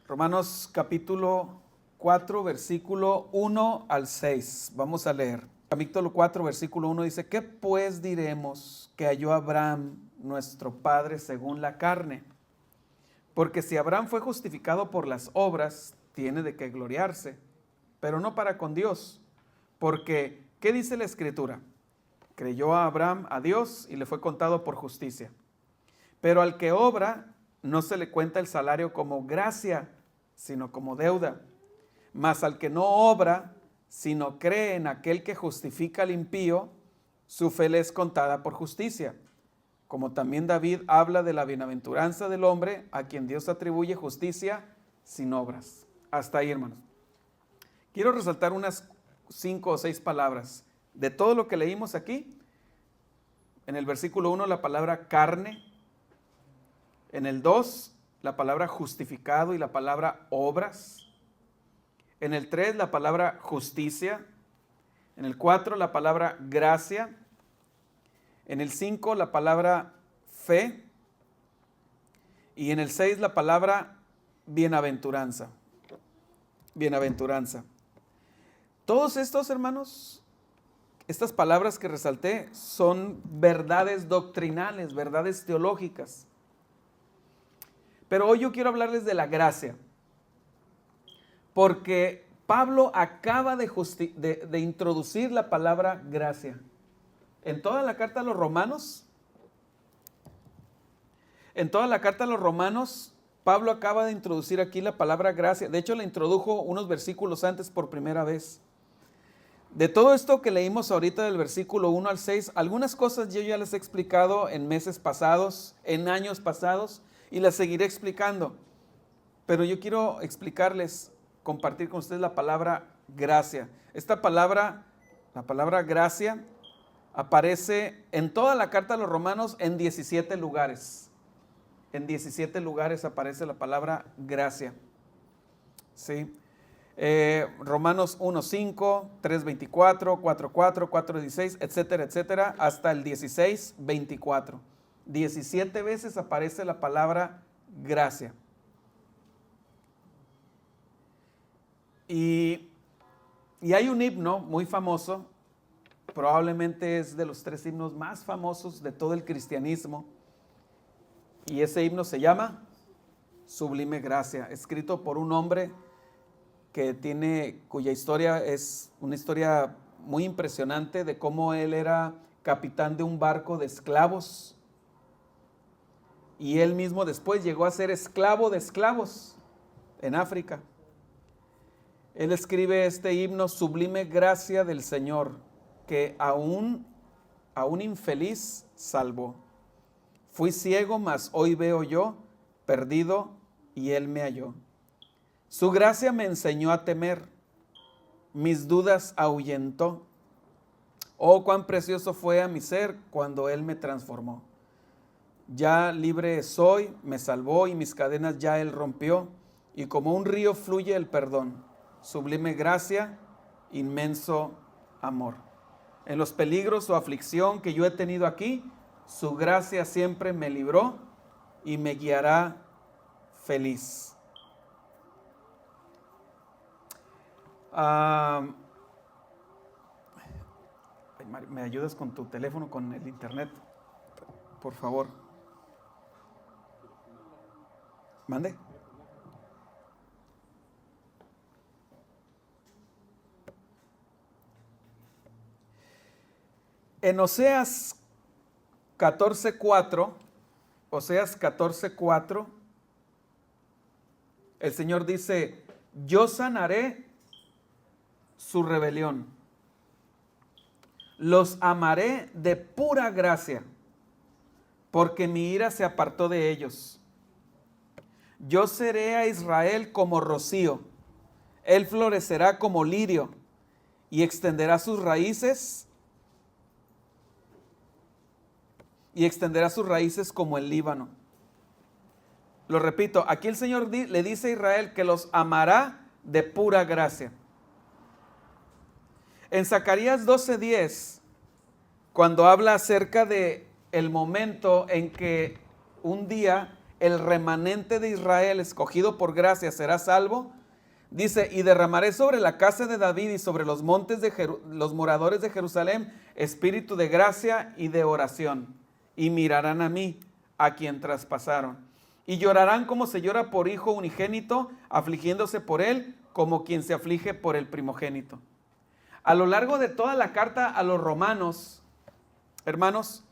Romanos capítulo 4, versículo 1 al 6. Vamos a leer. Capítulo 4, versículo 1 dice: ¿Qué pues diremos que halló Abraham, nuestro padre, según la carne? Porque si Abraham fue justificado por las obras, tiene de qué gloriarse, pero no para con Dios. Porque, ¿qué dice la Escritura? Creyó a Abraham a Dios y le fue contado por justicia. Pero al que obra, no se le cuenta el salario como gracia, sino como deuda. Mas al que no obra, sino cree en aquel que justifica al impío, su fe le es contada por justicia. Como también David habla de la bienaventuranza del hombre a quien Dios atribuye justicia sin obras. Hasta ahí, hermanos. Quiero resaltar unas 5 o 6 palabras. De todo lo que leímos aquí, en el versículo 1 la palabra carne, en el 2 la palabra justificado y la palabra obras, en el 3 la palabra justicia, en el 4 la palabra gracia, en el 5 la palabra fe y en el 6 la palabra bienaventuranza. Bienaventuranza. Todos estos, hermanos, estas palabras que resalté son verdades doctrinales, verdades teológicas. Pero hoy yo quiero hablarles de la gracia, porque Pablo acaba de introducir la palabra gracia. En toda la carta a los Romanos, Pablo acaba de introducir aquí la palabra gracia. De hecho, la introdujo unos versículos antes por primera vez. De todo esto que leímos ahorita del versículo 1 al 6, algunas cosas yo ya les he explicado en meses pasados, en años pasados, y las seguiré explicando. Pero yo quiero explicarles, compartir con ustedes la palabra gracia. Esta palabra, la palabra gracia, aparece en toda la carta a los Romanos en 17 lugares. En 17 lugares aparece la palabra gracia. ¿Sí? Romanos 1:5, 3:24, 4:4, 4:16, etcétera, etcétera, hasta el 16:24. 17 veces aparece la palabra gracia. Y hay un himno muy famoso, probablemente es de los 3 himnos más famosos de todo el cristianismo, y ese himno se llama Sublime Gracia, escrito por un hombre cuya historia es una historia muy impresionante de cómo él era capitán de un barco de esclavos y él mismo después llegó a ser esclavo de esclavos en África. Él escribe este himno: Sublime gracia del Señor, que a un infeliz salvó. Fui ciego, mas hoy veo yo, perdido, y Él me halló. Su gracia me enseñó a temer, mis dudas ahuyentó. Oh, cuán precioso fue a mi ser cuando Él me transformó. Ya libre soy, me salvó y mis cadenas ya Él rompió, y como un río fluye el perdón. Sublime gracia, inmenso amor. En los peligros o aflicción que yo he tenido aquí, su gracia siempre me libró y me guiará feliz. ¿Me ayudas con tu teléfono, con el internet? Por favor. ¿Mande? En Oseas 14:4, el Señor dice: yo sanaré su rebelión, los amaré de pura gracia, porque mi ira se apartó de ellos. Yo seré a Israel como rocío, él florecerá como lirio y extenderá sus raíces como el Líbano. Lo repito, aquí el Señor le dice a Israel que los amará de pura gracia. En Zacarías 12:10, cuando habla acerca de el momento en que un día el remanente de Israel, escogido por gracia, será salvo. Dice, y derramaré sobre la casa de David y sobre los montes de los moradores de Jerusalén espíritu de gracia y de oración. Y mirarán a mí, a quien traspasaron. Y llorarán como se llora por hijo unigénito, afligiéndose por él, como quien se aflige por el primogénito. A lo largo de toda la carta a los romanos, hermanos,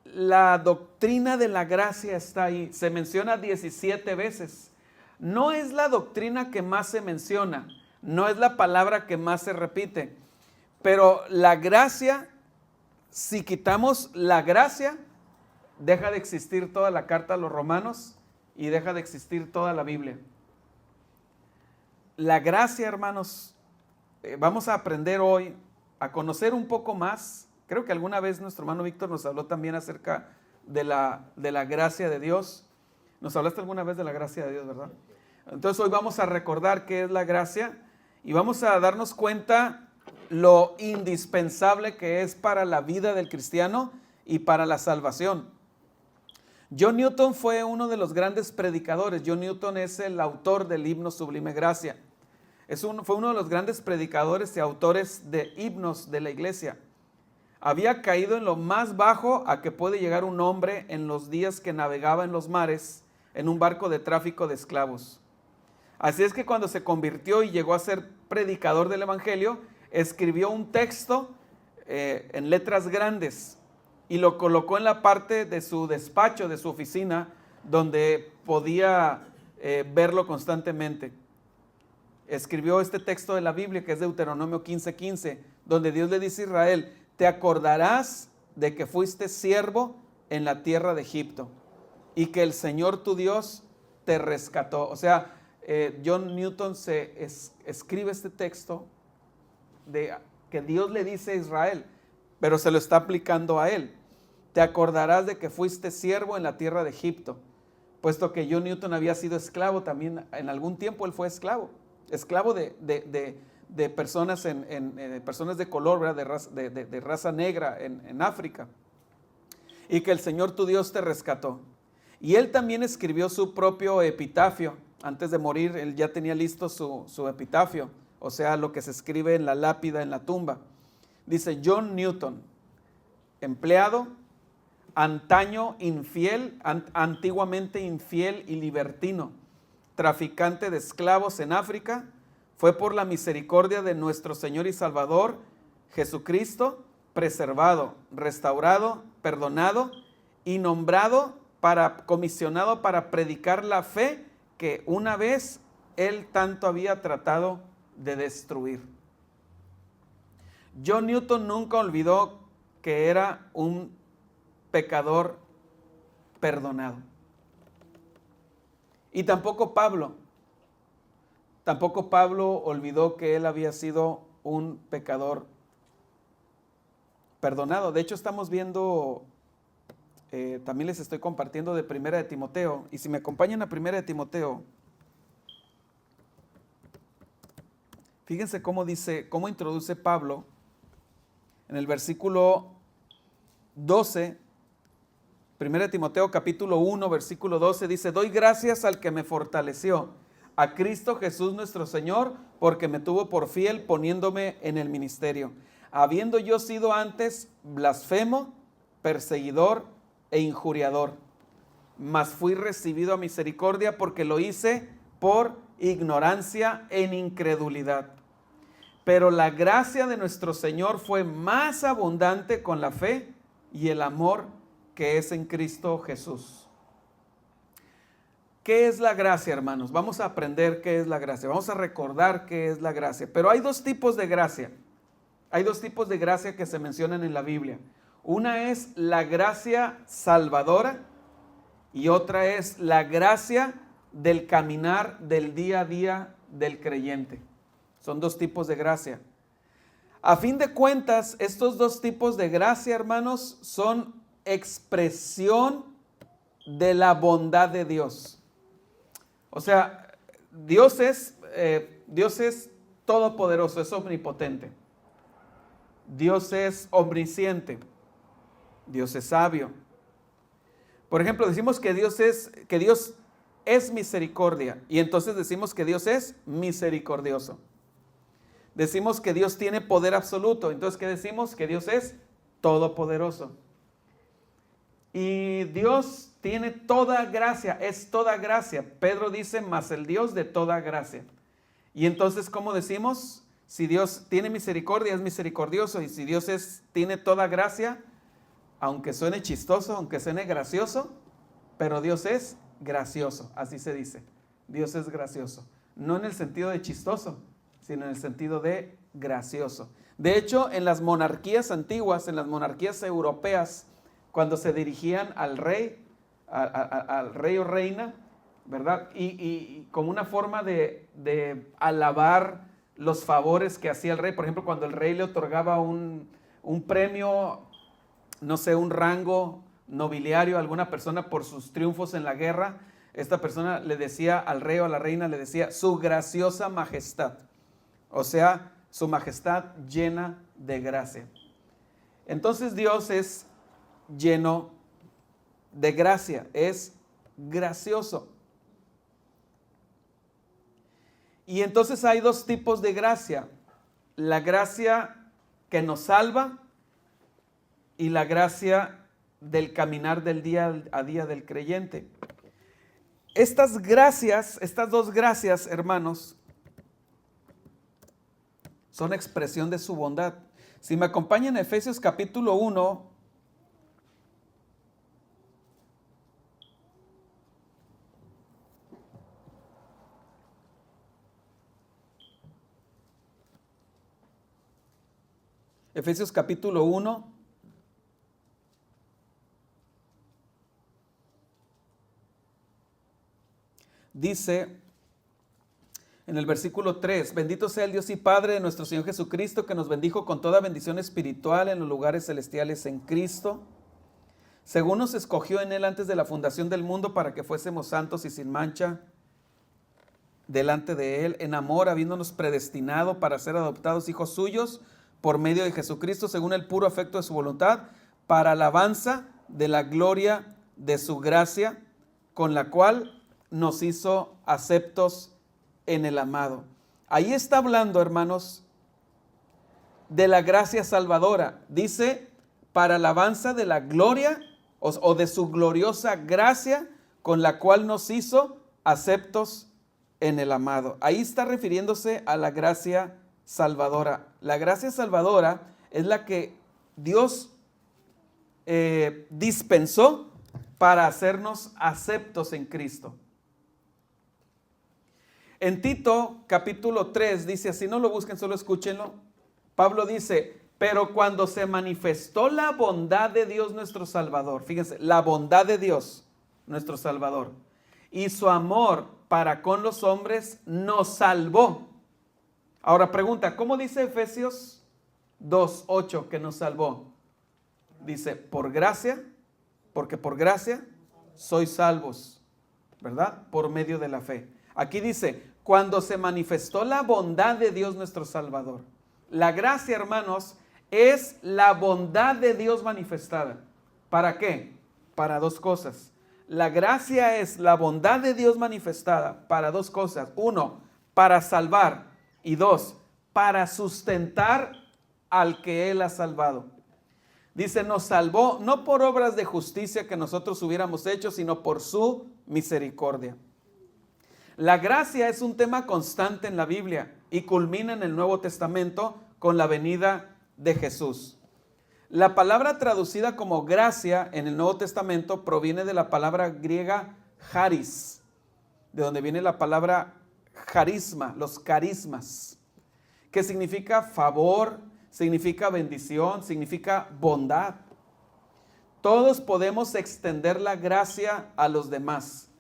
la doctrina de la gracia está ahí. Se menciona 17 veces. No es la doctrina que más se menciona, no es la palabra que más se repite, pero la gracia, si quitamos la gracia, deja de existir toda la carta a los romanos y deja de existir toda la Biblia. La gracia, hermanos, vamos a aprender hoy a conocer un poco más. Creo que alguna vez nuestro hermano Víctor nos habló también acerca de la gracia de Dios. ¿Nos hablaste alguna vez de la gracia de Dios, verdad? Entonces hoy vamos a recordar qué es la gracia y vamos a darnos cuenta lo indispensable que es para la vida del cristiano y para la salvación. John Newton fue uno de los grandes predicadores. John Newton es el autor del himno Sublime Gracia. Fue uno de los grandes predicadores y autores de himnos de la iglesia. Había caído en lo más bajo a que puede llegar un hombre en los días que navegaba en los mares en un barco de tráfico de esclavos. Así es que cuando se convirtió y llegó a ser predicador del evangelio, escribió un texto en letras grandes y lo colocó en la parte de su despacho, de su oficina, donde podía verlo constantemente. Escribió este texto de la Biblia que es Deuteronomio 15:15, donde Dios le dice a Israel: te acordarás de que fuiste siervo en la tierra de Egipto y que el Señor tu Dios te rescató. O sea, John Newton escribe este texto de que Dios le dice a Israel, pero se lo está aplicando a él. Te acordarás de que fuiste siervo en la tierra de Egipto, puesto que John Newton había sido esclavo también. En algún tiempo él fue esclavo de personas, personas de color, ¿verdad? De raza negra en África, y que el Señor tu Dios te rescató. Y él también escribió su propio epitafio. Antes de morir, él ya tenía listo su epitafio, o sea, lo que se escribe en la lápida, en la tumba. Dice: John Newton, empleado, antaño infiel, antiguamente infiel y libertino, traficante de esclavos en África, fue por la misericordia de nuestro Señor y Salvador Jesucristo preservado, restaurado, perdonado y comisionado para predicar la fe que una vez él tanto había tratado de destruir. John Newton nunca olvidó que era un pecador perdonado. Y tampoco Pablo olvidó que él había sido un pecador perdonado. De hecho, estamos viendo, también les estoy compartiendo de Primera de Timoteo. Y si me acompañan a Primera de Timoteo, fíjense cómo introduce Pablo en el versículo 12. Primera de Timoteo capítulo 1, versículo 12 dice: doy gracias al que me fortaleció, a Cristo Jesús nuestro Señor, porque me tuvo por fiel poniéndome en el ministerio, habiendo yo sido antes blasfemo, perseguidor e injuriador, mas fui recibido a misericordia porque lo hice por ignorancia en incredulidad. Pero la gracia de nuestro Señor fue más abundante con la fe y el amor que es en Cristo Jesús. ¿Qué es la gracia, hermanos? Vamos a aprender qué es la gracia. Vamos a recordar qué es la gracia. Pero hay dos tipos de gracia. Hay dos tipos de gracia que se mencionan en la Biblia. Una es la gracia salvadora y otra es la gracia del caminar del día a día del creyente. Son dos tipos de gracia. A fin de cuentas, estos dos tipos de gracia, hermanos, son expresión de la bondad de Dios. O sea, Dios es todopoderoso, es omnipotente. Dios es omnisciente. Dios es sabio. Por ejemplo, decimos que Dios es misericordia y entonces decimos que Dios es misericordioso. Decimos que Dios tiene poder absoluto, entonces ¿qué decimos? Que Dios es todopoderoso. Y Dios tiene toda gracia, es toda gracia. Pedro dice, mas el Dios de toda gracia. Y entonces, ¿cómo decimos? Si Dios tiene misericordia, es misericordioso. Y si Dios tiene toda gracia, aunque suene chistoso, aunque suene gracioso, pero Dios es gracioso, así se dice. Dios es gracioso. No en el sentido de chistoso, sino en el sentido de gracioso. De hecho, en las monarquías antiguas, en las monarquías europeas, cuando se dirigían al rey o reina, ¿verdad? Y como una forma de alabar los favores que hacía el rey. Por ejemplo, cuando el rey le otorgaba un premio, no sé, un rango nobiliario a alguna persona por sus triunfos en la guerra, esta persona le decía al rey o a la reina, le decía su graciosa majestad. O sea, su majestad llena de gracia. Entonces Dios es lleno de gracia, es gracioso. Y entonces hay dos tipos de gracia: la gracia que nos salva y la gracia del caminar del día a día del creyente. Estas dos gracias, hermanos, son expresión de su bondad. Si me acompañan a Efesios capítulo 1, Efesios capítulo 1, dice en el versículo 3, bendito sea el Dios y Padre de nuestro Señor Jesucristo, que nos bendijo con toda bendición espiritual en los lugares celestiales en Cristo, según nos escogió en Él antes de la fundación del mundo para que fuésemos santos y sin mancha delante de Él, en amor, habiéndonos predestinado para ser adoptados hijos suyos por medio de Jesucristo, según el puro afecto de su voluntad, para alabanza de la gloria de su gracia, con la cual nos hizo aceptos en el amado. Ahí está hablando, hermanos, de la gracia salvadora. Dice, para alabanza de la gloria o de su gloriosa gracia, con la cual nos hizo aceptos en el amado. Ahí está refiriéndose a la gracia salvadora. La gracia salvadora es la que Dios dispensó para hacernos aceptos en Cristo. En Tito capítulo 3 dice, así no lo busquen, solo escúchenlo. Pablo dice, pero cuando se manifestó la bondad de Dios nuestro Salvador, fíjense, la bondad de Dios nuestro Salvador y su amor para con los hombres nos salvó. Ahora pregunta, ¿cómo dice Efesios 2:8 que nos salvó? Dice, por gracia, porque por gracia sois salvos, ¿verdad? Por medio de la fe. Aquí dice, cuando se manifestó la bondad de Dios nuestro Salvador. La gracia, hermanos, es la bondad de Dios manifestada. ¿Para qué? Para dos cosas. La gracia es la bondad de Dios manifestada para dos cosas. Uno, para salvar. Y dos, para sustentar al que Él ha salvado. Dice, nos salvó no por obras de justicia que nosotros hubiéramos hecho, sino por su misericordia. La gracia es un tema constante en la Biblia y culmina en el Nuevo Testamento con la venida de Jesús. La palabra traducida como gracia en el Nuevo Testamento proviene de la palabra griega charis, de donde viene la palabra carisma, los carismas, que significa favor, significa bendición, significa bondad. Todos podemos extender la gracia a los demás,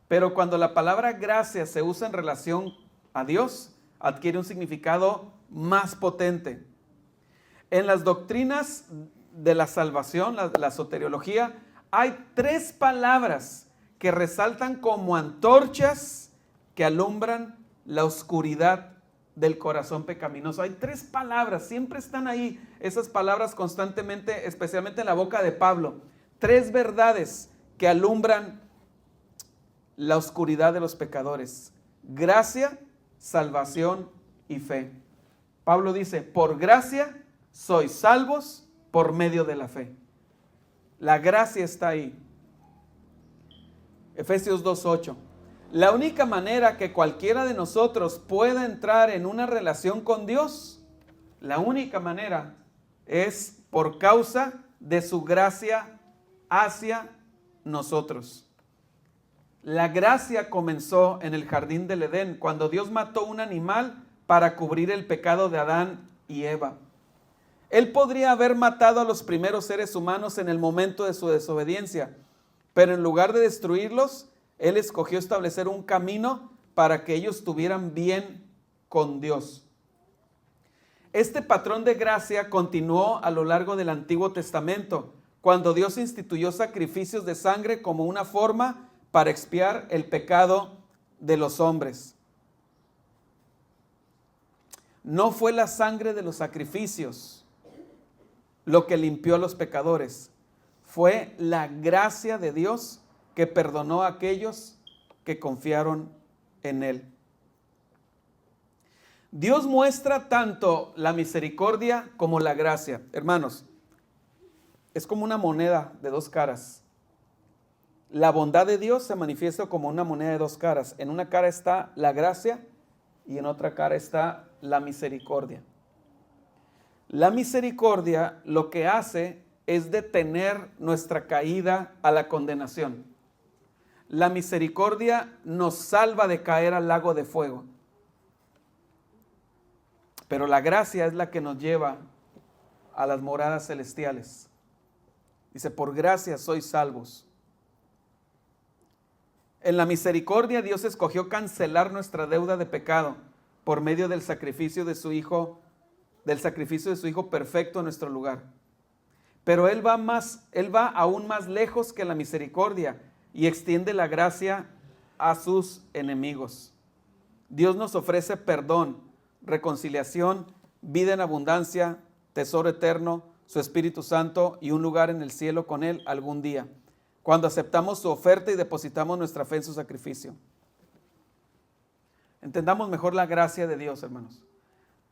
pero cuando la palabra gracia se usa en relación a Dios, adquiere un significado más potente. En las doctrinas de la salvación, la soteriología, hay tres palabras que resaltan como antorchas que alumbran la oscuridad del corazón pecaminoso. Hay tres palabras, siempre están ahí esas palabras constantemente, especialmente en la boca de Pablo. Tres verdades que alumbran la oscuridad de los pecadores. Gracia, salvación y fe. Pablo dice, por gracia sois salvos por medio de la fe. La gracia está ahí. Efesios 2:8. La única manera que cualquiera de nosotros pueda entrar en una relación con Dios, la única manera es por causa de su gracia hacia nosotros. La gracia comenzó en el jardín del Edén, cuando Dios mató un animal para cubrir el pecado de Adán y Eva. Él podría haber matado a los primeros seres humanos en el momento de su desobediencia, pero en lugar de destruirlos, Él escogió establecer un camino para que ellos tuvieran bien con Dios. Este patrón de gracia continuó a lo largo del Antiguo Testamento, cuando Dios instituyó sacrificios de sangre como una forma para expiar el pecado de los hombres. No fue la sangre de los sacrificios lo que limpió a los pecadores, fue la gracia de Dios que perdonó a aquellos que confiaron en Él. Dios muestra tanto la misericordia como la gracia. Hermanos, es como una moneda de dos caras. La bondad de Dios se manifiesta como una moneda de dos caras. En una cara está la gracia y en otra cara está la misericordia. La misericordia lo que hace es detener nuestra caída a la condenación. La misericordia nos salva de caer al lago de fuego. Pero la gracia es la que nos lleva a las moradas celestiales. Dice, por gracia sois salvos. En la misericordia Dios escogió cancelar nuestra deuda de pecado por medio del sacrificio de su Hijo, perfecto en nuestro lugar. Pero Él va aún más lejos que la misericordia y extiende la gracia a sus enemigos. Dios nos ofrece perdón, reconciliación, vida en abundancia, tesoro eterno, su Espíritu Santo y un lugar en el cielo con Él algún día, cuando aceptamos su oferta y depositamos nuestra fe en su sacrificio. Entendamos mejor la gracia de Dios, hermanos.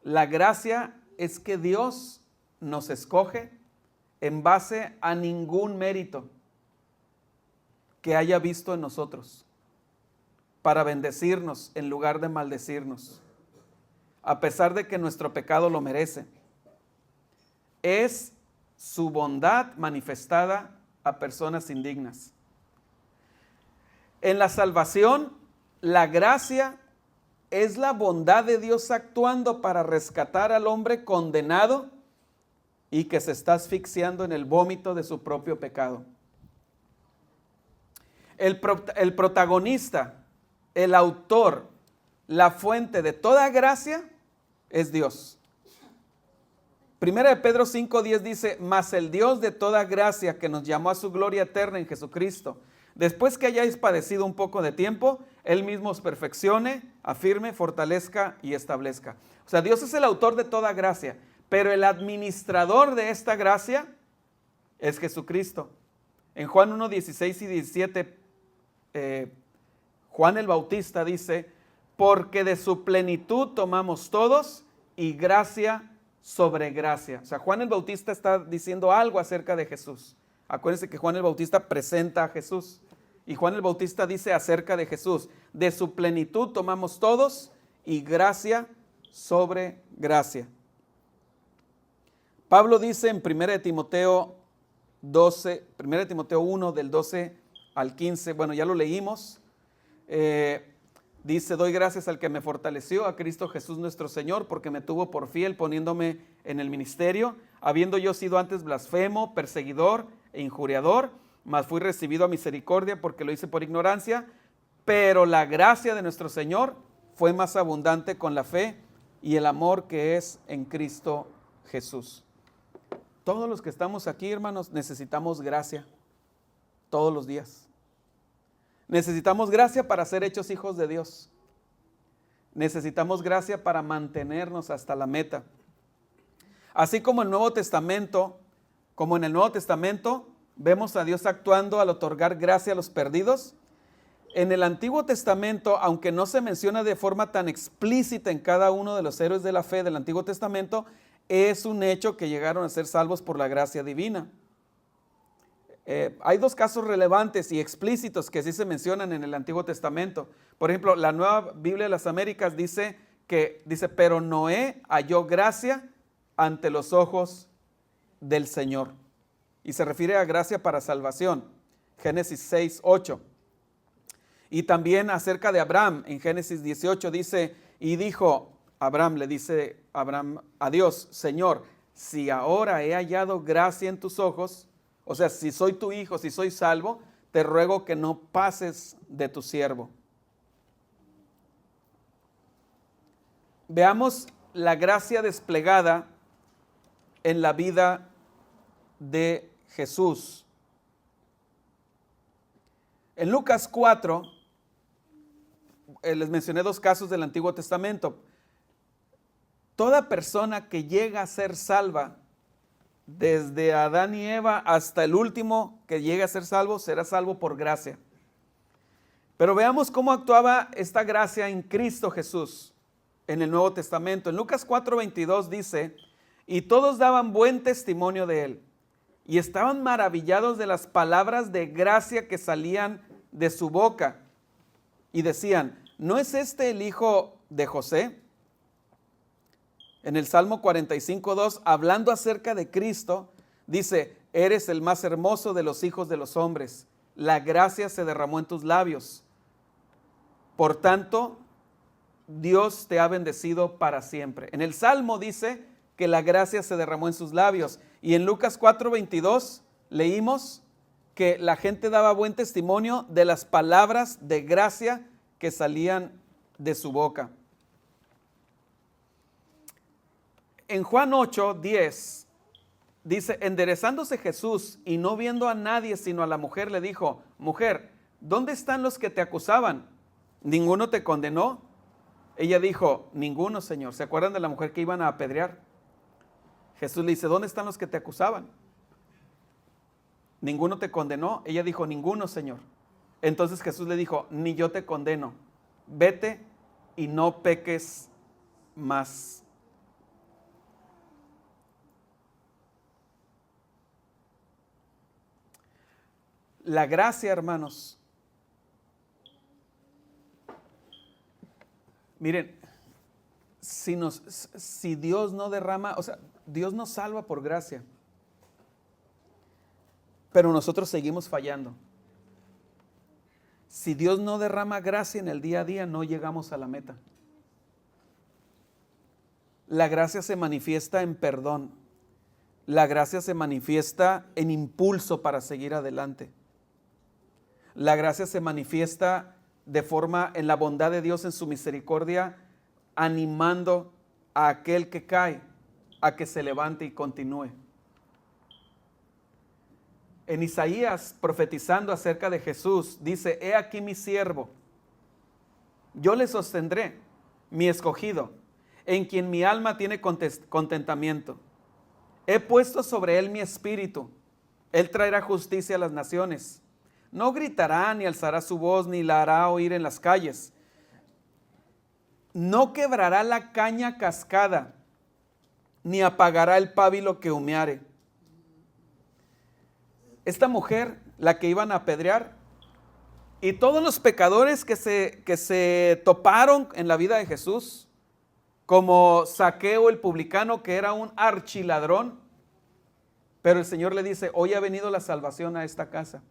La gracia es que Dios nos escoge en base a ningún mérito que haya visto en nosotros, para bendecirnos en lugar de maldecirnos, a pesar de que nuestro pecado lo merece. Es su bondad manifestada a personas indignas. En la salvación, la gracia es la bondad de Dios actuando para rescatar al hombre condenado y que se está asfixiando en el vómito de su propio pecado. El protagonista, el autor, la fuente de toda gracia es Dios. Primera de Pedro 5:10 dice, mas el Dios de toda gracia que nos llamó a su gloria eterna en Jesucristo, después que hayáis padecido un poco de tiempo, Él mismo os perfeccione, afirme, fortalezca y establezca. O sea, Dios es el autor de toda gracia, pero el administrador de esta gracia es Jesucristo. En Juan 1:16 y 17, Juan el Bautista dice, porque de su plenitud tomamos todos y gracia sobre gracia. O sea, Juan el Bautista está diciendo algo acerca de Jesús. Acuérdense que Juan el Bautista presenta a Jesús. Y Juan el Bautista dice acerca de Jesús, de su plenitud tomamos todos y gracia sobre gracia. Pablo dice en 1 Timoteo 1 del 12 al 15, bueno, ya lo leímos, dice, doy gracias al que me fortaleció, a Cristo Jesús nuestro Señor, porque me tuvo por fiel poniéndome en el ministerio, habiendo yo sido antes blasfemo, perseguidor e injuriador, mas fui recibido a misericordia porque lo hice por ignorancia, pero la gracia de nuestro Señor fue más abundante con la fe y el amor que es en Cristo Jesús. Todos los que estamos aquí, hermanos, necesitamos gracia todos los días. Necesitamos gracia para ser hechos hijos de Dios. Necesitamos gracia para mantenernos hasta la meta. Así como en el Nuevo Testamento, vemos a Dios actuando al otorgar gracia a los perdidos. En el Antiguo Testamento, aunque no se menciona de forma tan explícita en cada uno de los héroes de la fe del Antiguo Testamento, es un hecho que llegaron a ser salvos por la gracia divina. Hay dos casos relevantes y explícitos que sí se mencionan en el Antiguo Testamento. Por ejemplo, la Nueva Biblia de las Américas dice, pero Noé halló gracia ante los ojos del Señor. Y se refiere a gracia para salvación. Génesis 6, 8. Y también acerca de Abraham, en Génesis 18 dice, y dijo Abraham, le dice Abraham a Dios, Señor, si ahora he hallado gracia en tus ojos, o sea, si soy tu hijo, si soy salvo, te ruego que no pases de tu siervo. Veamos la gracia desplegada en la vida de Jesús. En Lucas 4, les mencioné dos casos del Antiguo Testamento. Toda persona que llega a ser salva, desde Adán y Eva hasta el último que llegue a ser salvo, será salvo por gracia. Pero veamos cómo actuaba esta gracia en Cristo Jesús en el Nuevo Testamento. En Lucas 4:22 dice, y todos daban buen testimonio de él, y estaban maravillados de las palabras de gracia que salían de su boca, y decían, ¿no es este el hijo de José? En el Salmo 45:2, hablando acerca de Cristo, dice, eres el más hermoso de los hijos de los hombres, la gracia se derramó en tus labios. Por tanto, Dios te ha bendecido para siempre. En el Salmo dice que la gracia se derramó en sus labios. Y en Lucas 4:22 leímos que la gente daba buen testimonio de las palabras de gracia que salían de su boca. En Juan 8:10 dice, enderezándose Jesús y no viendo a nadie sino a la mujer, le dijo, mujer, ¿dónde están los que te acusaban? ¿Ninguno te condenó? Ella dijo, ninguno, Señor. ¿Se acuerdan de la mujer que iban a apedrear? Jesús le dice, ¿dónde están los que te acusaban? ¿Ninguno te condenó? Ella dijo, ninguno, Señor. Entonces Jesús le dijo, ni yo te condeno. Vete y no peques más. La gracia, hermanos. Miren, si Dios no derrama, o sea, Dios nos salva por gracia, pero nosotros seguimos fallando. Si Dios no derrama gracia en el día a día, no llegamos a la meta. La gracia se manifiesta en perdón. La gracia se manifiesta en impulso para seguir adelante. La gracia se manifiesta de forma en la bondad de Dios, en su misericordia, animando a aquel que cae a que se levante y continúe. En Isaías, profetizando acerca de Jesús, dice, he aquí mi siervo, yo le sostendré, mi escogido, en quien mi alma tiene contentamiento. He puesto sobre él mi espíritu, él traerá justicia a las naciones. No gritará, ni alzará su voz, ni la hará oír en las calles. No quebrará la caña cascada, ni apagará el pábilo que humeare. Esta mujer, la que iban a apedrear, y todos los pecadores que se toparon en la vida de Jesús, como Zaqueo el publicano, que era un archiladrón, pero el Señor le dice, hoy ha venido la salvación a esta casa.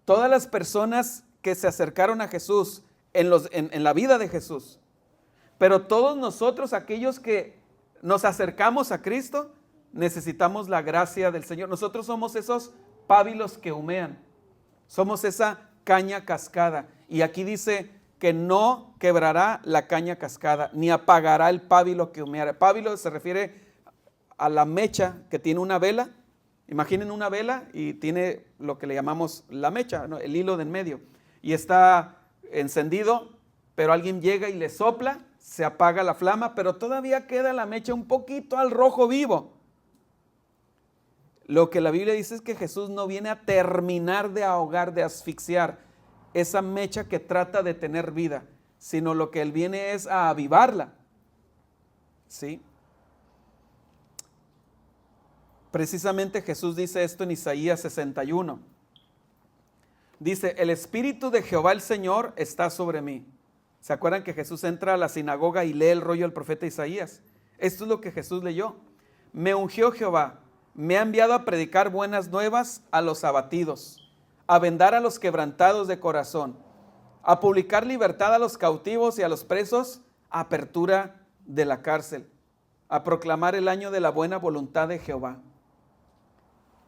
Todas las personas que se acercaron a Jesús en la vida de Jesús, pero todos nosotros, aquellos que nos acercamos a Cristo, necesitamos la gracia del Señor. Nosotros somos esos pábilos que humean, somos esa caña cascada. Y aquí dice que no quebrará la caña cascada, ni apagará el pábilo que humeara. Pábilo se refiere a la mecha que tiene una vela. Imaginen una vela y tiene lo que le llamamos la mecha, ¿no? El hilo de en medio. Y está encendido, pero alguien llega y le sopla, se apaga la flama, pero todavía queda la mecha un poquito al rojo vivo. Lo que la Biblia dice es que Jesús no viene a terminar de ahogar, de asfixiar esa mecha que trata de tener vida, sino lo que Él viene es a avivarla. ¿Sí? Precisamente Jesús dice esto en Isaías 61. Dice, el Espíritu de Jehová el Señor está sobre mí. ¿Se acuerdan que Jesús entra a la sinagoga y lee el rollo del profeta Isaías? Esto es lo que Jesús leyó. Me ungió Jehová, me ha enviado a predicar buenas nuevas a los abatidos, a vendar a los quebrantados de corazón, a publicar libertad a los cautivos y a los presos, apertura de la cárcel, a proclamar el año de la buena voluntad de Jehová.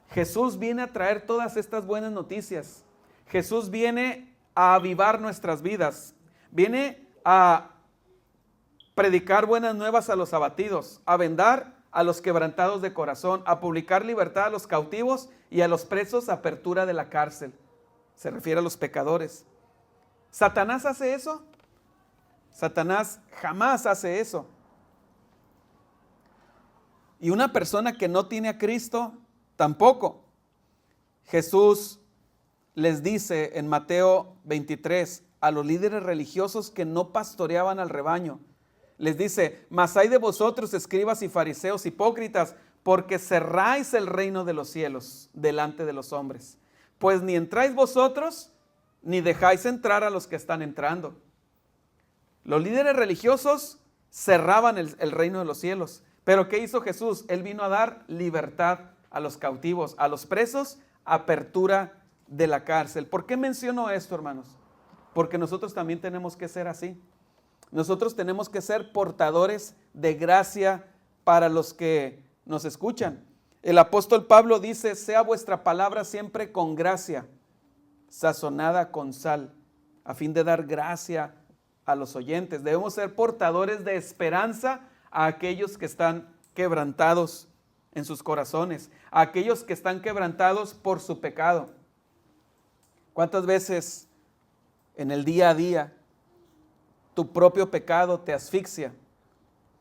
Jesús viene a traer todas estas buenas noticias. Jesús viene a avivar nuestras vidas. Viene a predicar buenas nuevas a los abatidos, a vendar a los quebrantados de corazón, a publicar libertad a los cautivos y a los presos, apertura de la cárcel. Se refiere a los pecadores. ¿Satanás hace eso? Satanás jamás hace eso. Y una persona que no tiene a Cristo, tampoco. Jesús les dice en Mateo 23 a los líderes religiosos que no pastoreaban al rebaño. Les dice, mas hay de vosotros, escribas y fariseos hipócritas, porque cerráis el reino de los cielos delante de los hombres. Pues ni entráis vosotros, ni dejáis entrar a los que están entrando. Los líderes religiosos cerraban el reino de los cielos. Pero ¿qué hizo Jesús? Él vino a dar libertad a los cautivos, a los presos, apertura de la cárcel. ¿Por qué menciono esto, hermanos? Porque nosotros también tenemos que ser así. Nosotros tenemos que ser portadores de gracia para los que nos escuchan. El apóstol Pablo dice, sea vuestra palabra siempre con gracia, sazonada con sal, a fin de dar gracia a los oyentes. Debemos ser portadores de esperanza a aquellos que están quebrantados en sus corazones, a aquellos que están quebrantados por su pecado. ¿Cuántas veces en el día a día tu propio pecado te asfixia?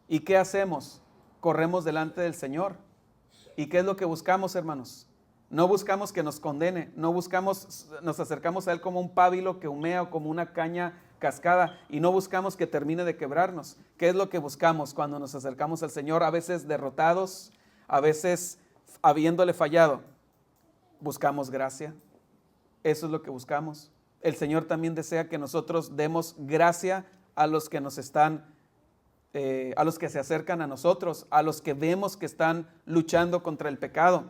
¿Y qué hacemos? Corremos delante del Señor. ¿Y qué es lo que buscamos, hermanos? No buscamos que nos condene, nos acercamos a Él como un pábilo que humea o como una caña cascada y no buscamos que termine de quebrarnos. ¿Qué es lo que buscamos cuando nos acercamos al Señor? A veces derrotados, a veces habiéndole fallado. Buscamos gracia. Eso es lo que buscamos. El Señor también desea que nosotros demos gracia a los que nos están, a los que se acercan a nosotros, a los que vemos que están luchando contra el pecado.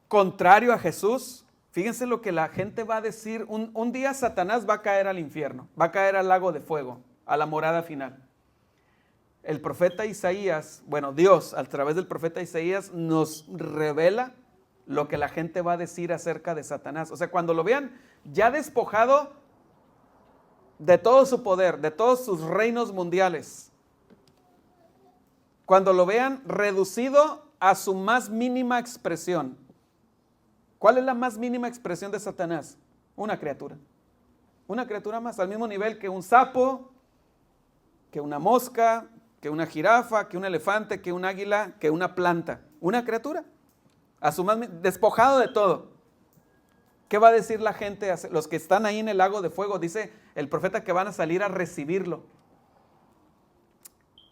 Contrario a Jesús, fíjense lo que la gente va a decir. Un día Satanás va a caer al infierno, va a caer al lago de fuego, a la morada final. El profeta Isaías, Dios a través del profeta Isaías nos revela lo que la gente va a decir acerca de Satanás. O sea, cuando lo vean ya despojado de todo su poder, de todos sus reinos mundiales, cuando lo vean reducido a su más mínima expresión. ¿Cuál es la más mínima expresión de Satanás? Una criatura más, al mismo nivel que un sapo, que una mosca, que una jirafa, que un elefante, que un águila, que una planta. Una criatura, despojado de todo. ¿Qué va a decir la gente? Los que están ahí en el lago de fuego, dice el profeta que van a salir a recibirlo.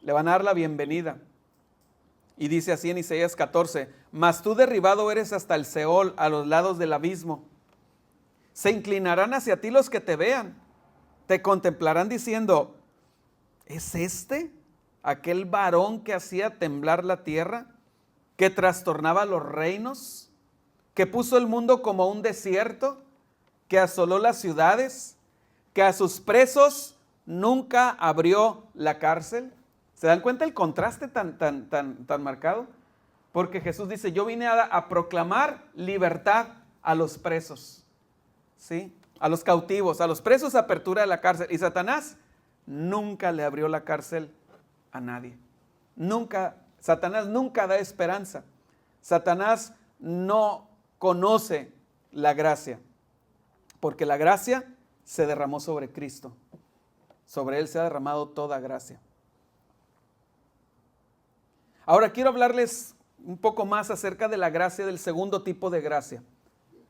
Le van a dar la bienvenida. Y dice así en Isaías 14, mas tú derribado eres hasta el Seol, a los lados del abismo. Se inclinarán hacia ti los que te vean, te contemplarán diciendo, ¿es este aquel varón que hacía temblar la tierra, que trastornaba los reinos, que puso el mundo como un desierto, que asoló las ciudades, que a sus presos nunca abrió la cárcel? ¿Se dan cuenta el contraste tan marcado? Porque Jesús dice, yo vine a proclamar libertad a los presos, ¿sí? A los cautivos, a los presos, apertura de la cárcel. Y Satanás nunca le abrió la cárcel a nadie. Satanás nunca da esperanza. Satanás no conoce la gracia, porque la gracia se derramó sobre Cristo. Sobre Él se ha derramado toda gracia. Ahora quiero hablarles un poco más acerca de la gracia del segundo tipo de gracia,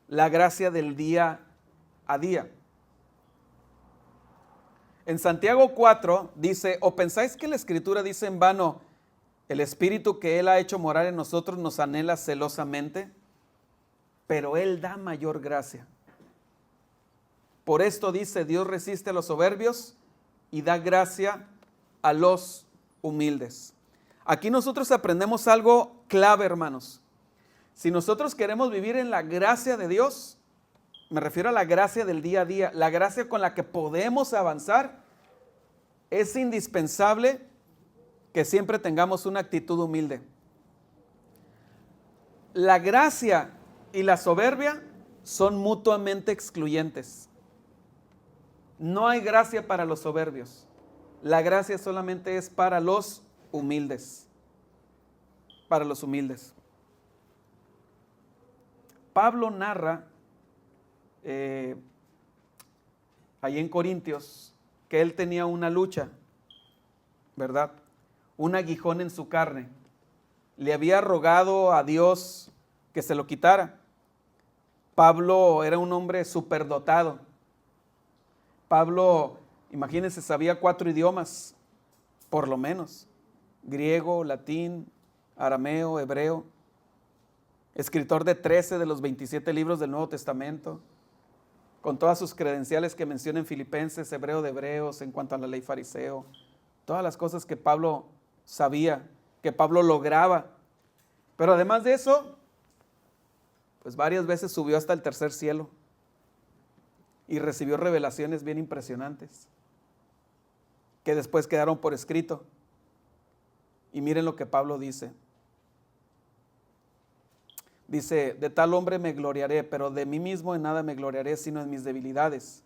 la gracia del día a día. En Santiago 4 dice, ¿o pensáis que la Escritura dice en vano, el Espíritu que Él ha hecho morar en nosotros nos anhela celosamente? Pero Él da mayor gracia. Por esto dice, Dios resiste a los soberbios y da gracia a los humildes. Aquí nosotros aprendemos algo clave, hermanos. Si nosotros queremos vivir en la gracia de Dios, me refiero a la gracia del día a día, la gracia con la que podemos avanzar, es indispensable que siempre tengamos una actitud humilde. La gracia y la soberbia son mutuamente excluyentes. No hay gracia para los soberbios. La gracia solamente es para los humildes. Para los humildes. Pablo narra ahí en Corintios que él tenía una lucha, ¿verdad? Un aguijón en su carne. Le había rogado a Dios que se lo quitara. Pablo era un hombre superdotado. Pablo, imagínense, sabía 4 idiomas, por lo menos. Griego, latín, arameo, hebreo. Escritor de 13 de los 27 libros del Nuevo Testamento, con todas sus credenciales que menciona en Filipenses, hebreo de hebreos, en cuanto a la ley fariseo, todas las cosas que Pablo sabía, que Pablo lograba. Pero además de eso, pues varias veces subió hasta el tercer cielo y recibió revelaciones bien impresionantes, que después quedaron por escrito. Y miren lo que Pablo dice. Dice, de tal hombre me gloriaré, pero de mí mismo en nada me gloriaré, sino en mis debilidades.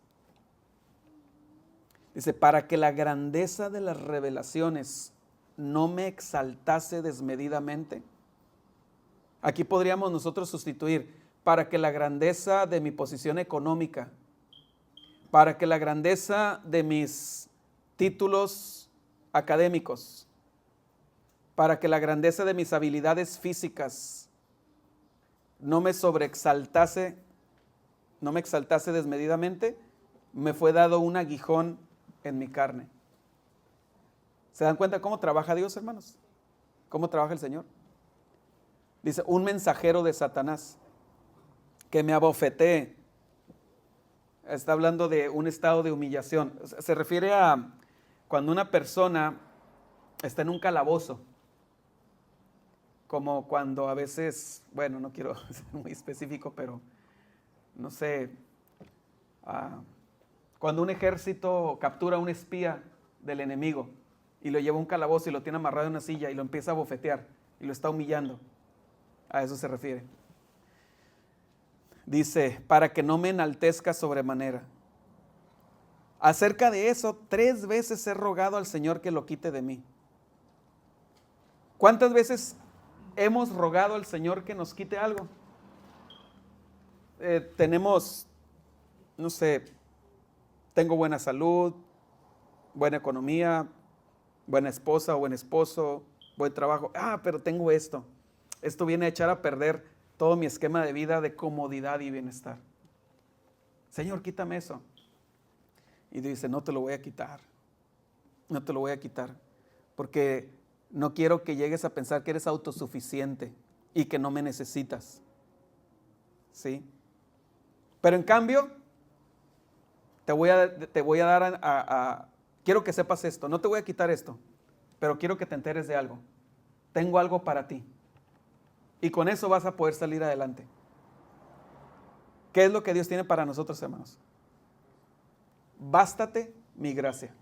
Dice, para que la grandeza de las revelaciones no me exaltase desmedidamente. Aquí podríamos nosotros sustituir, para que la grandeza de mi posición económica, para que la grandeza de mis títulos académicos, para que la grandeza de mis habilidades físicas no me sobreexaltase, no me exaltase desmedidamente, me fue dado un aguijón en mi carne. ¿Se dan cuenta cómo trabaja Dios, hermanos? ¿Cómo trabaja el Señor? Dice, un mensajero de Satanás que me abofetee. Está hablando de un estado de humillación. Se refiere a cuando una persona está en un calabozo. Como cuando a veces, bueno, no quiero ser muy específico, pero no sé, cuando un ejército captura a un espía del enemigo y lo lleva a un calabozo y lo tiene amarrado en una silla y lo empieza a bofetear y lo está humillando, a eso se refiere. Dice, para que no me enaltezca sobremanera. Acerca de eso, 3 veces he rogado al Señor que lo quite de mí. ¿Cuántas veces hemos rogado al Señor que nos quite algo? Tenemos, no sé, tengo buena salud, buena economía, buena esposa o buen esposo, buen trabajo. Pero tengo esto. Esto viene a echar a perder todo mi esquema de vida de comodidad y bienestar. Señor, quítame eso. Y dice, no te lo voy a quitar. No te lo voy a quitar. Porque no quiero que llegues a pensar que eres autosuficiente y que no me necesitas. ¿Sí? Pero en cambio, te voy a dar quiero que sepas esto. No te voy a quitar esto, pero quiero que te enteres de algo. Tengo algo para ti. Y con eso vas a poder salir adelante. ¿Qué es lo que Dios tiene para nosotros, hermanos? Bástate mi gracia.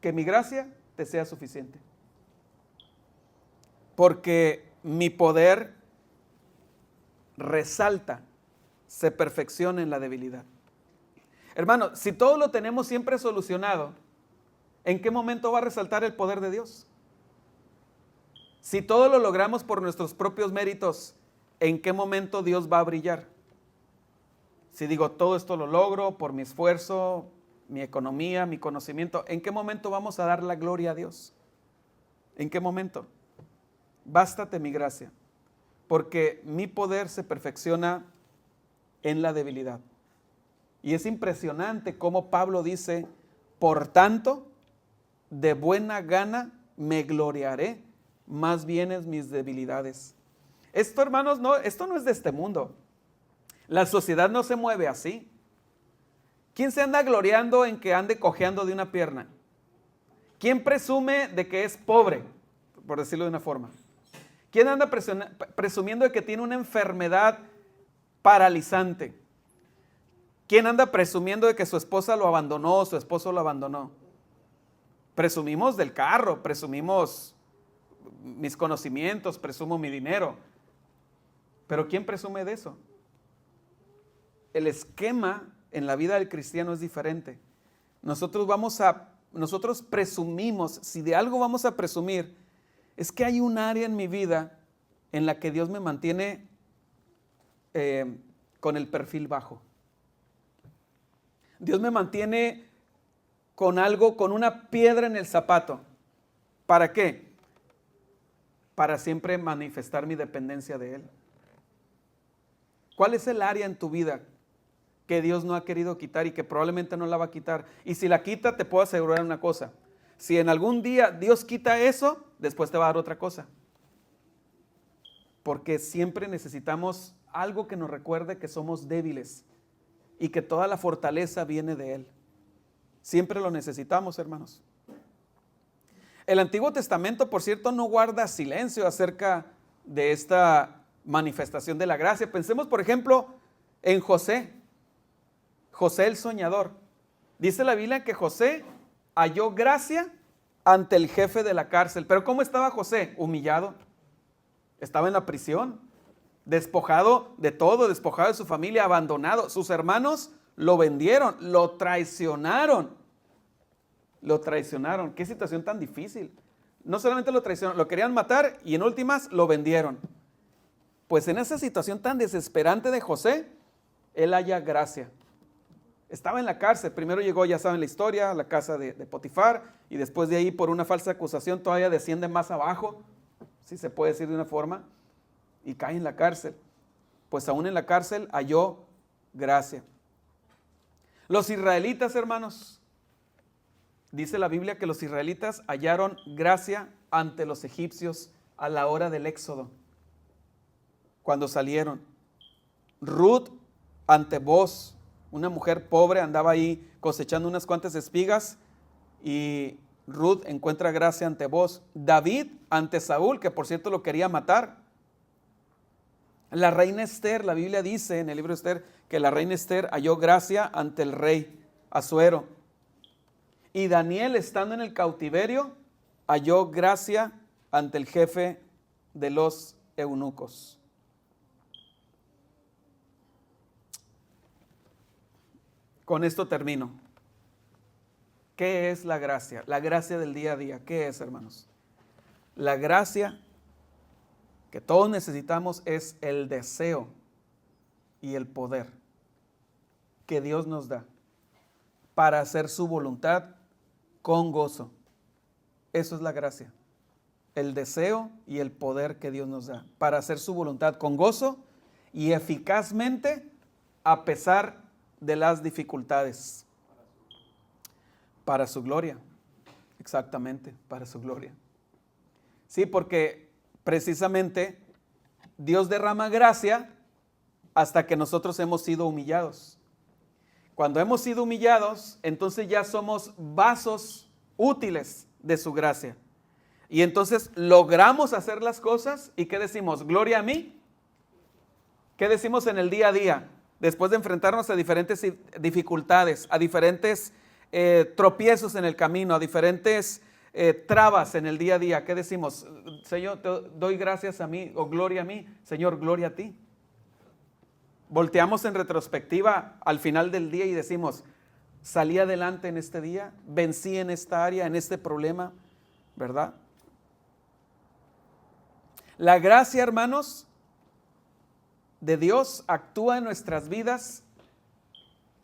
Que mi gracia te sea suficiente. Porque mi poder resalta, se perfecciona en la debilidad. Hermano, si todo lo tenemos siempre solucionado, ¿en qué momento va a resaltar el poder de Dios? Si todo lo logramos por nuestros propios méritos, ¿en qué momento Dios va a brillar? Si digo, todo esto lo logro por mi esfuerzo, mi economía, mi conocimiento, ¿en qué momento vamos a dar la gloria a Dios? ¿En qué momento? bástate mi gracia, porque mi poder se perfecciona en la debilidad. Y es impresionante cómo Pablo dice, por tanto, de buena gana me gloriaré, más bien en mis debilidades. Esto, hermanos, esto no es de este mundo. La sociedad no se mueve así. ¿Quién se anda gloriando en que ande cojeando de una pierna? ¿Quién presume de que es pobre, por decirlo de una forma? ¿Quién anda presumiendo de que tiene una enfermedad paralizante? ¿Quién anda presumiendo de que su esposa lo abandonó o su esposo lo abandonó? Presumimos del carro, presumimos mis conocimientos, presumo mi dinero. Pero ¿quién presume de eso? El esquema en la vida del cristiano es diferente. Nosotros presumimos, si de algo vamos a presumir, es que hay un área en mi vida en la que Dios me mantiene con el perfil bajo. Dios me mantiene con algo, con una piedra en el zapato. ¿Para qué? Para siempre manifestar mi dependencia de Él. ¿Cuál es el área en tu vida que Dios no ha querido quitar y que probablemente no la va a quitar? Y si la quita, te puedo asegurar una cosa. Si en algún día Dios quita eso, después te va a dar otra cosa. Porque siempre necesitamos algo que nos recuerde que somos débiles y que toda la fortaleza viene de Él. Siempre lo necesitamos, hermanos. El Antiguo Testamento, por cierto, no guarda silencio acerca de esta manifestación de la gracia. Pensemos, por ejemplo, en José el soñador. Dice la Biblia que José halló gracia ante el jefe de la cárcel. Pero ¿cómo estaba José? Humillado. Estaba en la prisión, despojado de todo, despojado de su familia, abandonado. Sus hermanos lo vendieron, lo traicionaron. Qué situación tan difícil. No solamente lo traicionaron, lo querían matar y en últimas lo vendieron. Pues en esa situación tan desesperante de José, él halla gracia. Estaba en la cárcel, primero llegó, ya saben la historia, a la casa de Potifar, y después de ahí por una falsa acusación todavía desciende más abajo, si se puede decir de una forma, y cae en la cárcel. Pues aún en la cárcel halló gracia. Los israelitas, hermanos, dice la Biblia que los israelitas hallaron gracia ante los egipcios a la hora del éxodo, cuando salieron. Ruth ante Boz, una mujer pobre, andaba ahí cosechando unas cuantas espigas y Ruth encuentra gracia ante Boz. David ante Saúl, que por cierto lo quería matar. La reina Esther, la Biblia dice en el libro de Esther que la reina Esther halló gracia ante el rey Asuero. Y Daniel, estando en el cautiverio, halló gracia ante el jefe de los eunucos. Con esto termino. ¿Qué es la gracia? La gracia del día a día. ¿Qué es, hermanos? La gracia que todos necesitamos es el deseo y el poder que Dios nos da para hacer su voluntad con gozo. Eso es la gracia. El deseo y el poder que Dios nos da para hacer su voluntad con gozo y eficazmente a pesar de las dificultades. Para su gloria. Exactamente, para su gloria. Sí, porque precisamente Dios derrama gracia hasta que nosotros hemos sido humillados. Cuando hemos sido humillados, entonces ya somos vasos útiles de su gracia. Y entonces logramos hacer las cosas y ¿qué decimos? ¿Gloria a mí? ¿Qué decimos en el día a día? Después de enfrentarnos a diferentes dificultades, a diferentes tropiezos en el camino, a diferentes trabas en el día a día, ¿qué decimos? Señor, te doy gracias a mí, o gloria a mí. Señor, gloria a ti. Volteamos en retrospectiva al final del día y decimos, salí adelante en este día, vencí en esta área, en este problema, ¿verdad? La gracia, hermanos, de Dios actúa en nuestras vidas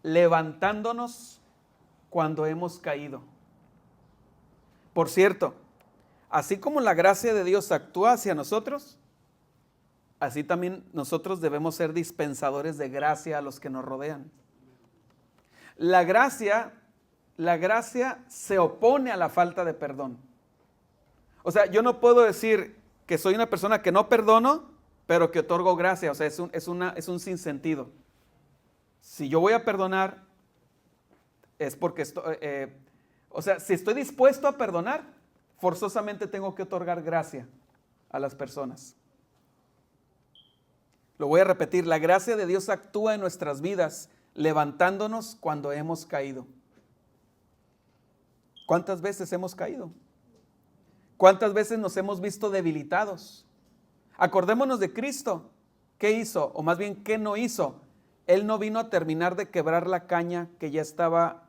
levantándonos cuando hemos caído. Por cierto, así como la gracia de Dios actúa hacia nosotros, así también nosotros debemos ser dispensadores de gracia a los que nos rodean. La gracia se opone a la falta de perdón. O sea, yo no puedo decir que soy una persona que no perdono, pero que otorgo gracia. O sea, es un sinsentido. Si yo voy a perdonar, es porque si estoy dispuesto a perdonar, forzosamente tengo que otorgar gracia a las personas. Lo voy a repetir, la gracia de Dios actúa en nuestras vidas, levantándonos cuando hemos caído. ¿Cuántas veces hemos caído? ¿Cuántas veces nos hemos visto debilitados? Acordémonos de Cristo. ¿Qué hizo? O más bien, ¿qué no hizo? Él no vino a terminar de quebrar la caña que ya estaba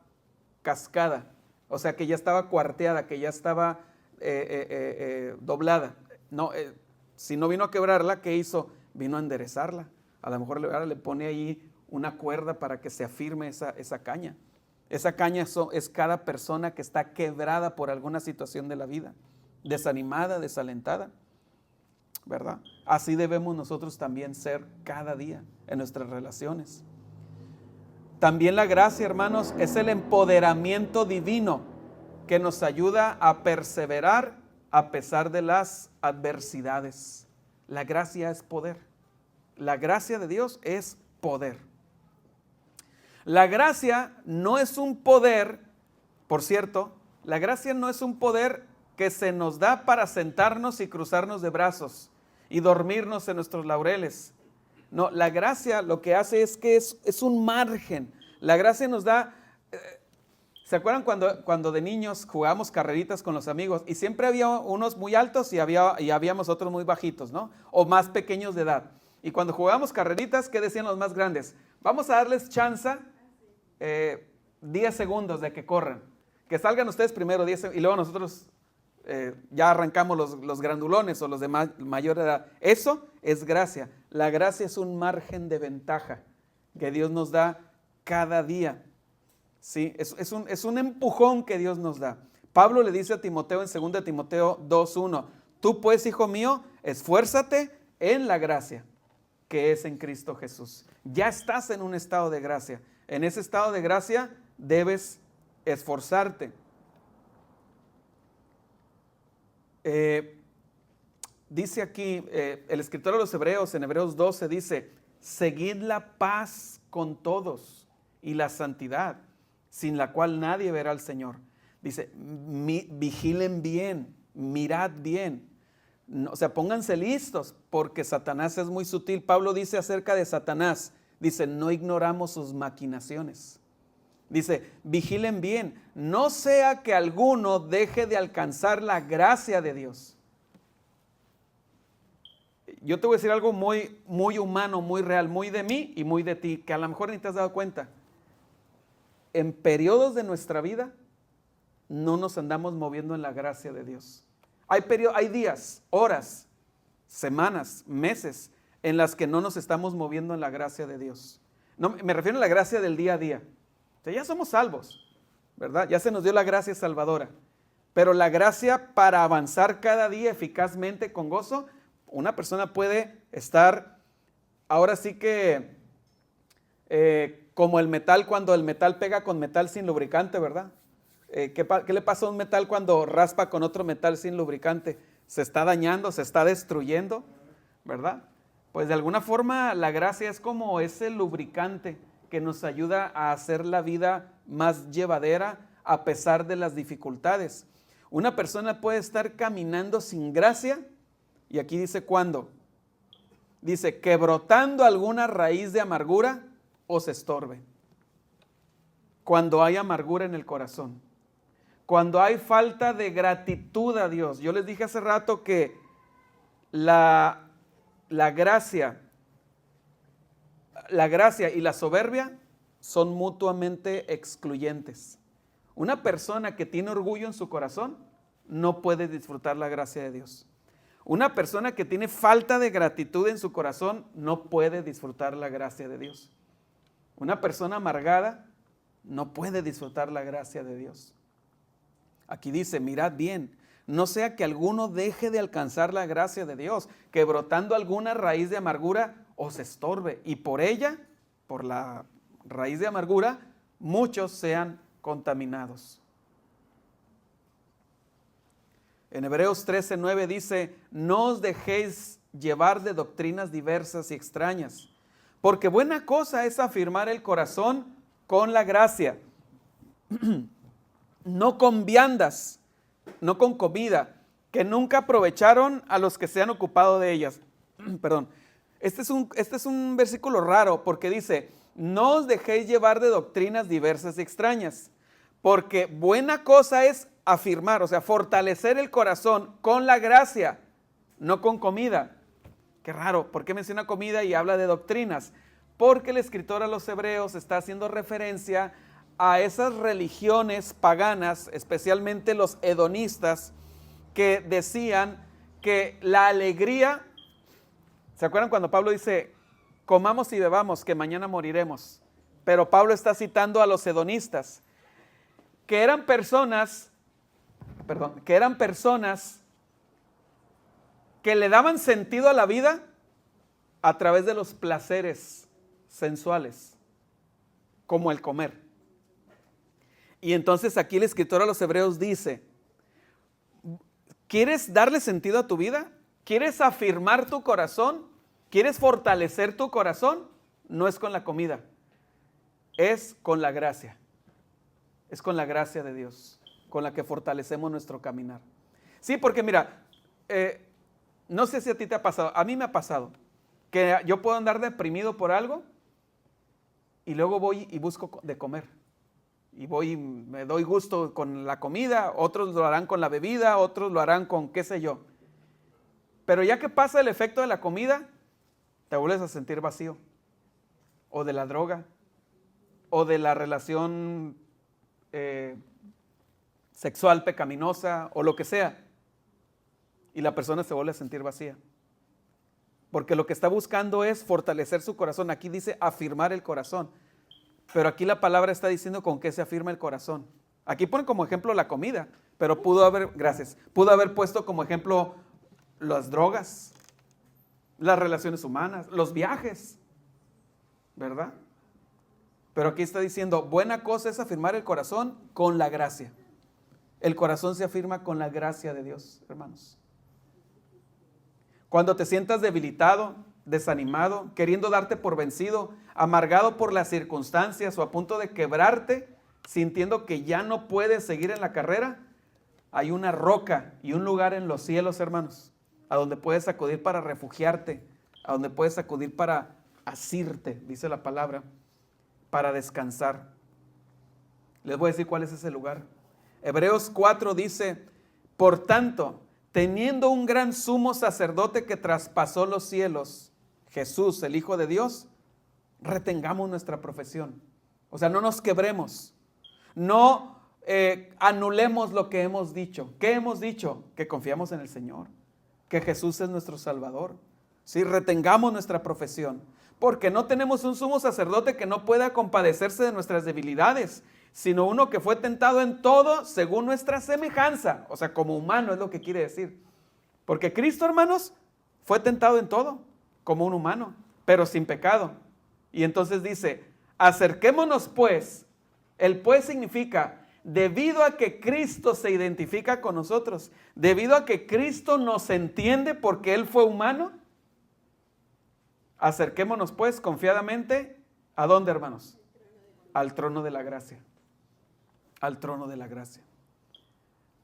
cascada, o sea, que ya estaba cuarteada, que ya estaba doblada. No, si no vino a quebrarla, ¿qué hizo? Vino a enderezarla. A lo mejor ahora le pone ahí una cuerda para que se afirme esa caña. Esa caña es cada persona que está quebrada por alguna situación de la vida, desanimada, desalentada, ¿verdad? Así debemos nosotros también ser cada día en nuestras relaciones. También la gracia, hermanos, es el empoderamiento divino que nos ayuda a perseverar a pesar de las adversidades. La gracia es poder. La gracia de Dios es poder. La gracia no es un poder, por cierto, la gracia no es un poder que se nos da para sentarnos y cruzarnos de brazos y dormirnos en nuestros laureles. No, la gracia lo que hace es que es un margen. La gracia nos da, ¿se acuerdan cuando de niños jugábamos carreritas con los amigos? Y siempre había unos muy altos y habíamos otros muy bajitos, ¿no? O más pequeños de edad. Y cuando jugábamos carreritas, ¿qué decían los más grandes? Vamos a darles chance 10 segundos de que corran. Que salgan ustedes primero 10 segundos y luego nosotros ya arrancamos los grandulones o los de mayor edad. Eso es gracia. La gracia es un margen de ventaja que Dios nos da cada día. ¿Sí? Es un empujón que Dios nos da. Pablo le dice a Timoteo en 2 Timoteo 2:1, tú pues, hijo mío, esfuérzate en la gracia que es en Cristo Jesús. Ya estás en un estado de gracia. En ese estado de gracia debes esforzarte. Dice aquí, el escritor de los Hebreos, en Hebreos 12, dice, seguid la paz con todos y la santidad, sin la cual nadie verá al Señor. Dice, vigilen bien, mirad bien. O sea, pónganse listos, porque Satanás es muy sutil. Pablo dice acerca de Satanás, dice, no ignoramos sus maquinaciones. Dice, vigilen bien, no sea que alguno deje de alcanzar la gracia de Dios. Yo te voy a decir algo muy, muy humano, muy real, muy de mí y muy de ti, que a lo mejor ni te has dado cuenta. En periodos de nuestra vida no nos andamos moviendo en la gracia de Dios. Hay días, horas, semanas, meses en las que no nos estamos moviendo en la gracia de Dios. No, me refiero a la gracia del día a día. O sea, ya somos salvos, ¿verdad? Ya se nos dio la gracia salvadora. Pero la gracia para avanzar cada día eficazmente con gozo, una persona puede estar, ahora sí que, como el metal, cuando el metal pega con metal sin lubricante, ¿verdad? ¿Qué le pasa a un metal cuando raspa con otro metal sin lubricante? Se está dañando, se está destruyendo, ¿verdad? Pues de alguna forma la gracia es como ese lubricante que nos ayuda a hacer la vida más llevadera a pesar de las dificultades. Una persona puede estar caminando sin gracia, y aquí dice ¿cuándo? Dice que brotando alguna raíz de amargura os estorbe. Cuando hay amargura en el corazón. Cuando hay falta de gratitud a Dios. Yo les dije hace rato que la gracia y la soberbia son mutuamente excluyentes. Una persona que tiene orgullo en su corazón no puede disfrutar la gracia de Dios. Una persona que tiene falta de gratitud en su corazón no puede disfrutar la gracia de Dios. Una persona amargada no puede disfrutar la gracia de Dios. Aquí dice, mirad bien, no sea que alguno deje de alcanzar la gracia de Dios, que brotando alguna raíz de amargura os estorbe, y por ella, por la raíz de amargura, muchos sean contaminados. En Hebreos 13:9 dice, no os dejéis llevar de doctrinas diversas y extrañas, porque buena cosa es afirmar el corazón con la gracia, no con viandas, no con comida, que nunca aprovecharon a los que se han ocupado de ellas. Perdón, este es un versículo raro porque dice, no os dejéis llevar de doctrinas diversas y extrañas, porque buena cosa es afirmar, o sea, fortalecer el corazón con la gracia, no con comida. Qué raro, ¿por qué menciona comida y habla de doctrinas? Porque el escritor a los Hebreos está haciendo referencia a esas religiones paganas, especialmente los hedonistas, que decían que la alegría, ¿se acuerdan cuando Pablo dice, comamos y bebamos, que mañana moriremos? Pero Pablo está citando a los hedonistas, que eran personas que le daban sentido a la vida a través de los placeres sensuales, como el comer. Y entonces aquí el escritor a los Hebreos dice, ¿quieres darle sentido a tu vida? ¿Quieres afirmar tu corazón? ¿Quieres fortalecer tu corazón? No es con la comida, es con la gracia. Es con la gracia de Dios, con la que fortalecemos nuestro caminar. Sí, porque mira, no sé si a ti te ha pasado, a mí me ha pasado, que yo puedo andar deprimido por algo y luego voy y busco de comer. Y voy y me doy gusto con la comida, otros lo harán con la bebida, otros lo harán con qué sé yo. Pero ya que pasa el efecto de la comida, te vuelves a sentir vacío. O de la droga, o de la relación sexual pecaminosa, o lo que sea. Y la persona se vuelve a sentir vacía. Porque lo que está buscando es fortalecer su corazón. Aquí dice afirmar el corazón. Pero aquí la palabra está diciendo con qué se afirma el corazón. Aquí pone como ejemplo la comida, pero pudo haber puesto como ejemplo las drogas, las relaciones humanas, los viajes, ¿verdad? Pero aquí está diciendo, buena cosa es afirmar el corazón con la gracia. El corazón se afirma con la gracia de Dios, hermanos. Cuando te sientas debilitado, desanimado, queriendo darte por vencido, amargado por las circunstancias o a punto de quebrarte, sintiendo que ya no puedes seguir en la carrera, hay una roca y un lugar en los cielos, hermanos, a donde puedes acudir para refugiarte, a donde puedes acudir para asirte, dice la palabra, para descansar. Les voy a decir cuál es ese lugar. Hebreos 4 dice, por tanto, teniendo un gran sumo sacerdote que traspasó los cielos, Jesús, el Hijo de Dios, retengamos nuestra profesión. O sea, no nos quebremos, no anulemos lo que hemos dicho. ¿Qué hemos dicho? Que confiamos en el Señor, que Jesús es nuestro Salvador. Sí, retengamos nuestra profesión, porque no tenemos un sumo sacerdote que no pueda compadecerse de nuestras debilidades, sino uno que fue tentado en todo según nuestra semejanza. O sea, como humano es lo que quiere decir. Porque Cristo, hermanos, fue tentado en todo, como un humano, pero sin pecado. Y entonces dice, acerquémonos pues. El pues significa, debido a que Cristo se identifica con nosotros, debido a que Cristo nos entiende porque Él fue humano, acerquémonos pues confiadamente, ¿a dónde, hermanos? Al trono de la gracia. Al trono de la gracia.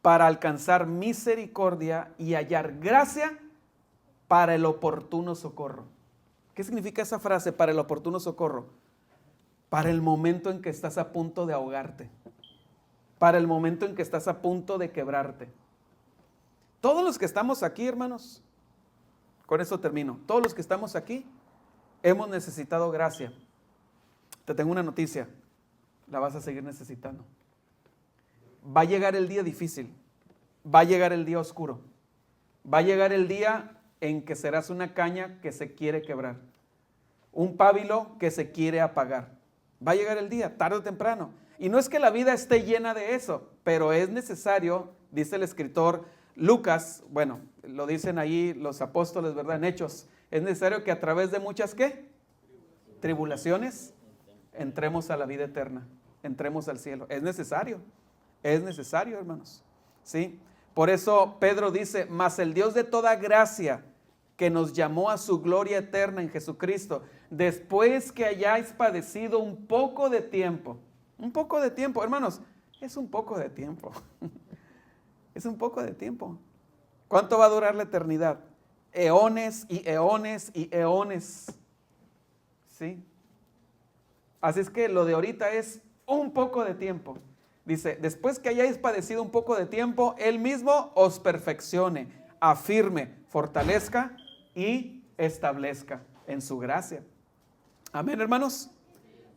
Para alcanzar misericordia y hallar gracia para el oportuno socorro. ¿Qué significa esa frase, para el oportuno socorro? Para el momento en que estás a punto de ahogarte. Para el momento en que estás a punto de quebrarte. Todos los que estamos aquí, hermanos, con eso termino. Todos los que estamos aquí hemos necesitado gracia. Te tengo una noticia, la vas a seguir necesitando. Va a llegar el día difícil, va a llegar el día oscuro, va a llegar el día en que serás una caña que se quiere quebrar, un pábilo que se quiere apagar. Va a llegar el día, tarde o temprano. Y no es que la vida esté llena de eso, pero es necesario, dice el escritor, Lucas, bueno, lo dicen ahí los apóstoles, ¿verdad? En Hechos, es necesario que a través de muchas, ¿qué? Tribulaciones, entremos a la vida eterna, entremos al cielo. Es necesario, hermanos, ¿sí? Por eso Pedro dice, mas el Dios de toda gracia, que nos llamó a su gloria eterna en Jesucristo, después que hayáis padecido un poco de tiempo, hermanos, es un poco de tiempo, es un poco de tiempo. ¿Cuánto va a durar la eternidad? Eones y eones y eones, ¿sí? Así es que lo de ahorita es un poco de tiempo. Dice, después que hayáis padecido un poco de tiempo, Él mismo os perfeccione, afirme, fortalezca y establezca en su gracia. Amén, hermanos.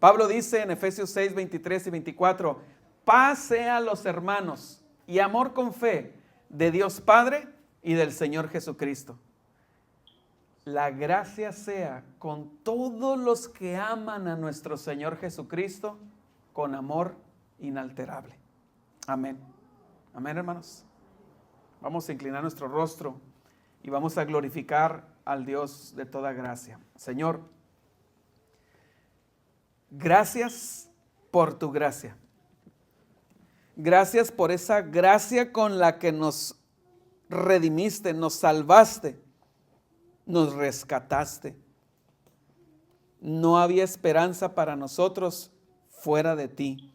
Pablo dice en Efesios 6, 23 y 24, paz sea a los hermanos y amor con fe de Dios Padre y del Señor Jesucristo. La gracia sea con todos los que aman a nuestro Señor Jesucristo con amor inalterable. Amén. Amén, hermanos. Vamos a inclinar nuestro rostro y vamos a glorificar al Dios de toda gracia. Señor, gracias por tu gracia. Gracias por esa gracia con la que nos redimiste, nos salvaste, nos rescataste. No había esperanza para nosotros fuera de ti.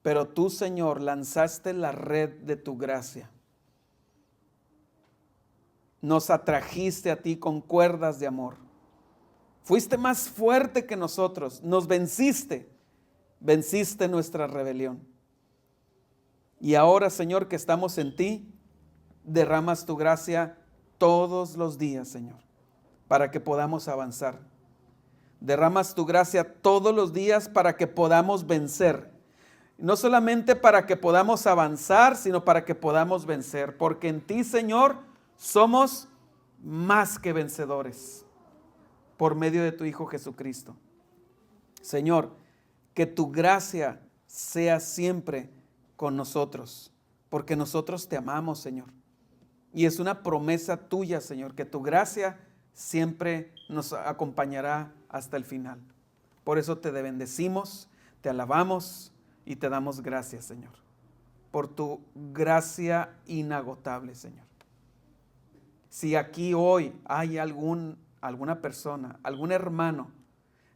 Pero tú, Señor, lanzaste la red de tu gracia. Nos atrajiste a ti con cuerdas de amor. Fuiste más fuerte que nosotros. Nos venciste. Venciste nuestra rebelión. Y ahora, Señor, que estamos en ti, derramas tu gracia todos los días, Señor, para que podamos avanzar. Derramas tu gracia todos los días para que podamos vencer. No solamente para que podamos avanzar, sino para que podamos vencer. Porque en ti, Señor, somos más que vencedores por medio de tu Hijo Jesucristo. Señor, que tu gracia sea siempre con nosotros, porque nosotros te amamos, Señor. Y es una promesa tuya, Señor, que tu gracia siempre nos acompañará hasta el final. Por eso te bendecimos, te alabamos y te damos gracias, Señor, por tu gracia inagotable, Señor. Si aquí hoy hay alguna persona, algún hermano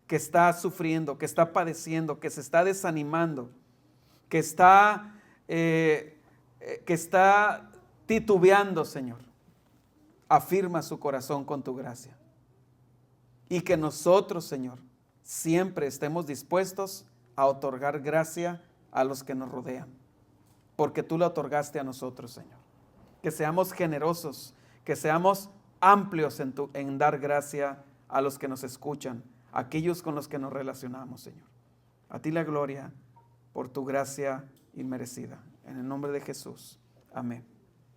que está sufriendo, que está padeciendo, que se está desanimando, que está titubeando, Señor, afirma su corazón con tu gracia. Y que nosotros, Señor, siempre estemos dispuestos a otorgar gracia a los que nos rodean, porque tú la otorgaste a nosotros, Señor. Que seamos generosos, que seamos amplios en dar gracia a los que nos escuchan, a aquellos con los que nos relacionamos, Señor. A ti la gloria por tu gracia inmerecida. En el nombre de Jesús. Amén.